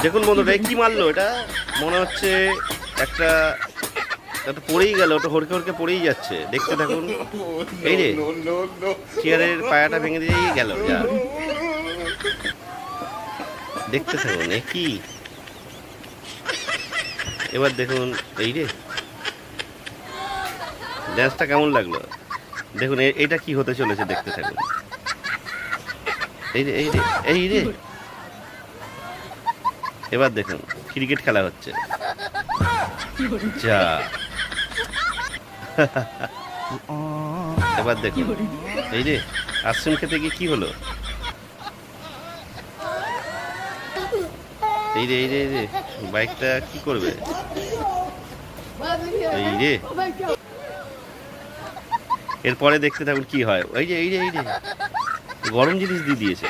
দেখুন বন্ধুরা কি মারলো এটা, মনে হচ্ছে একটা পড়েই গেল, ওটা হড়কে হড়কে পড়েই যাচ্ছে। দেখতে থাকুন। এই রে চেয়ারের পায়াটা ভেঙে দিয়েই গেল যা। দেখতে থাকুন এ কি। এবার দেখুন এই রে ড্যান্সটা কেমন লাগলো দেখুন। এইটা কি হতে চলেছে দেখতে থাকুন। এই রে এই রে এই রে এবার দেখুন ক্রিকেট খেলা হচ্ছে যা। এবার দেখুন এই রে আইসক্রিম খেতে গিয়ে কি হলো। এই রে এই রে এই রে বাইকটা কি করবে। এই রে এরপরে দেখতে থাকুন কি হয়। এই যে এই রে গরম জিনিস দিয়ে দিয়েছে।